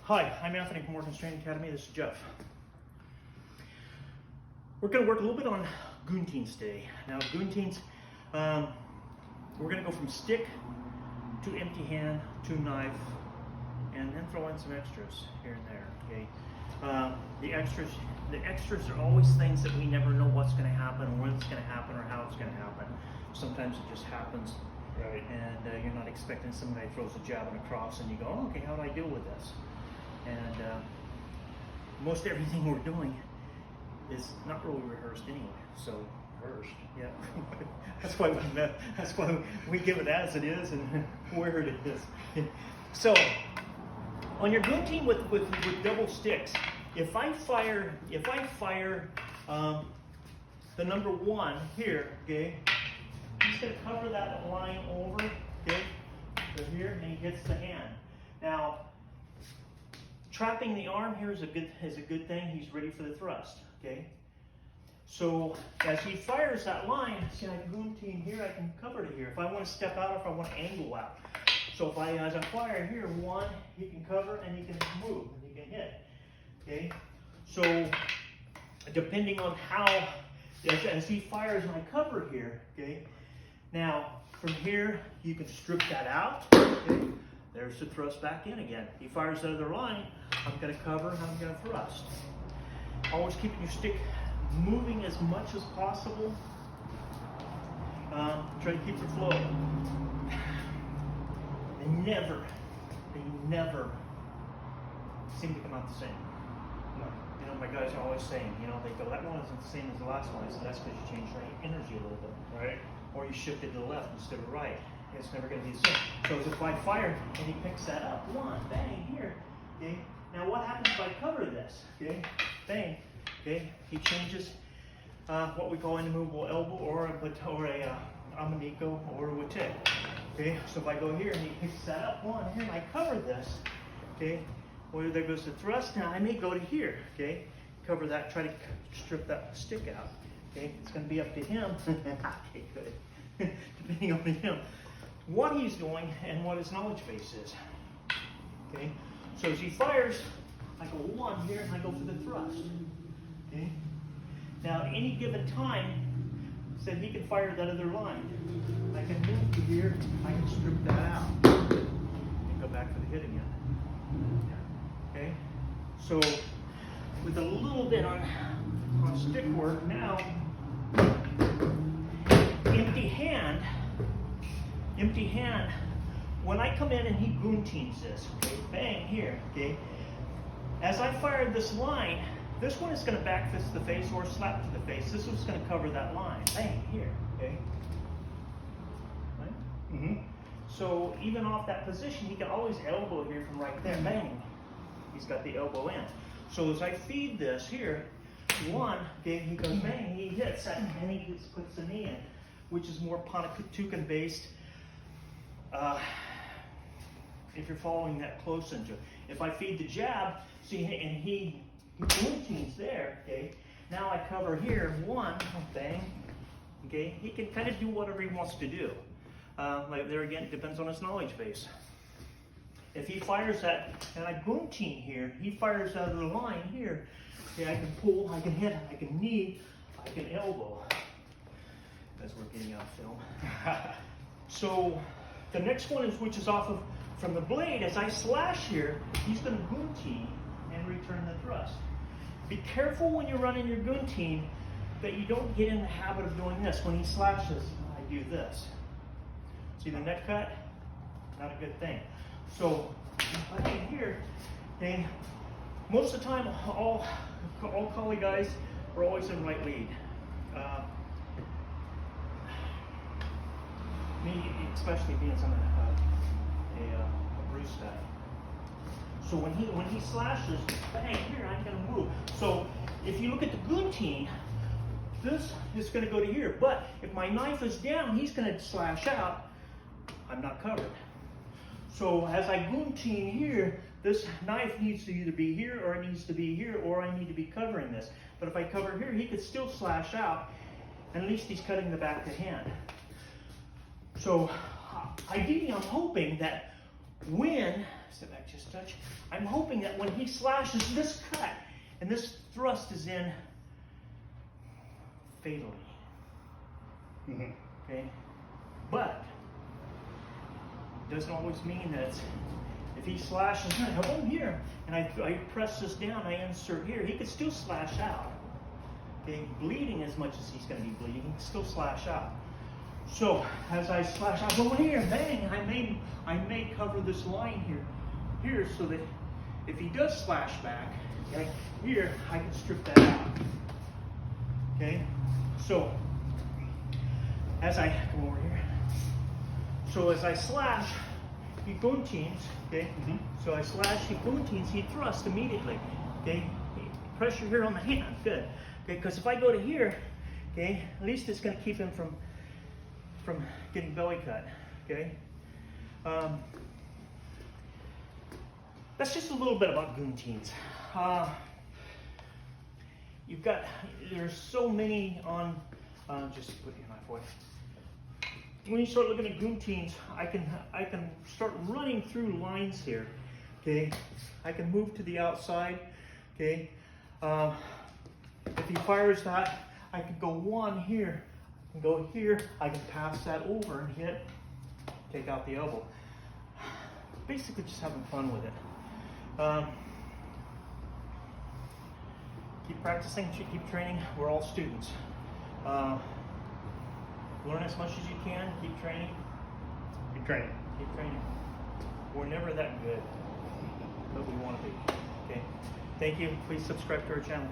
Hi, I'm Anthony from Morgan's Training Academy. This is Jeff. We're going to work a little bit on Guntings today. Now, Guntings, we're going to go from stick to empty hand to knife, and then throw in some extras here and there. Okay, the extras are always things that we never know what's going to happen, when it's going to happen, or how it's going to happen. Sometimes it just happens, right? And you're not expecting somebody throws a jab and a cross, and you go, oh, okay, how do I deal with this? And most everything we're doing is not really rehearsed anyway. So rehearsed, yeah. that's why we give it as it is and where it is. So on your gunting with double sticks, if I fire the number one here, okay, he's going to cover that line over, okay, right here, and he hits the hand. Now, trapping the arm here is a good thing. He's ready for the thrust. Okay. So as he fires that line, see, I can gunting here. I can cover it here. If I want to step out, or if I want to angle out. So as I fire here, one, he can cover and he can move and he can hit. Okay. So depending on how, as he fires and I cover here. Okay. Now from here you can strip that out. Okay. There's the thrust back in again. He fires the other line, I'm going to cover and I'm going to thrust. Always keeping your stick moving as much as possible. Try to keep the flow. They never seem to come out the same. No. You know, my guys are always saying, you know, they go, that one isn't the same as the last one. I said, that's because you changed your energy a little bit. Right. Or you shifted to the left instead of right. It's never going to be the same. So if I fire and he picks that up, one, bang, here. Okay. Now what happens if I cover this? Okay, bang. Okay, he changes what we call an immovable elbow, or a amanico, or a watik. Okay, so if I go here and he picks that up, one, here, and I cover this. Okay, well, there goes the thrust. Now I may go to here. Okay, cover that, try to strip that stick out. Okay, it's going to be up to him. Okay, good. Depending on him, what he's doing and what his knowledge base is. Okay, so as he fires, I go one here and I go for the thrust. Okay, now at any given time, said he can fire that other line. I can move to here, I can strip that out and go back for the hit again. Okay, so with a little bit on stick work now, empty hand, when I come in and he guntings this, okay, bang, here, okay, as I fire this line, this one is going to back fist the face or slap to the face. This one's going to cover that line, bang, here, okay, right? Mm-hmm. So even off that position, he can always elbow here from right there, bang, he's got the elbow in. So as I feed this here, one, okay, he goes bang, he hits that, and he just puts the knee in, which is more Panakatukan based. If you're following that close into it. If I feed the jab, see, and he guntings there, okay, now I cover here, one, bang, okay, he can kind of do whatever he wants to do. Like there again, it depends on his knowledge base. If he fires that, and I gunting here, he fires out of the line here, okay, I can pull, I can hit, I can knee, I can elbow. As we're getting off film. So the next one is, which is off of from the blade, as I slash here, he's going to gunting and return the thrust. Be careful when you're running your gunting that you don't get in the habit of doing this. When he slashes, I do this. See the neck cut? Not a good thing. So if I get here, okay, most of the time, all collie guys are always in right lead. Me, especially being some a Bruce guy. So when he slashes, bang, here, I'm going to move. So if you look at the gunting, this is going to go to here. But if my knife is down, he's going to slash out. I'm not covered. So as I gunting here, this knife needs to either be here, or it needs to be here, or I need to be covering this. But if I cover here, he could still slash out, and at least he's cutting the back of the hand. So ideally, I'm hoping that when, step back just a touch, I'm hoping that when he slashes this cut, and this thrust is in fatally. Okay? But, doesn't always mean that if he slashes, oh, here, and I press this down, I insert here, he could still slash out. Okay, bleeding as much as he's going to be bleeding, he can still slash out. So as I slash, I go here, bang, I may cover this line here, so that if he does slash back, okay, here, I can strip that out. Okay, so as I come over here, so as I slash, he guntings, okay, so I slash, he guntings, he thrust immediately, okay, pressure here on the hand, good. Okay, because if I go to here, okay, at least it's going to keep him from getting belly cut. Okay, that's just a little bit about guntings. There's so many on. Just put your knife away. When you start looking at guntings, I can start running through lines here. Okay, I can move to the outside. Okay. If he fires that, I can go one here, and go here, I can pass that over and hit, take out the elbow. Basically just having fun with it. Keep practicing, keep training, we're all students. Learn as much as you can, keep training. Keep training. Keep training. We're never that good, but we want to be. Okay. Thank you, please subscribe to our channel.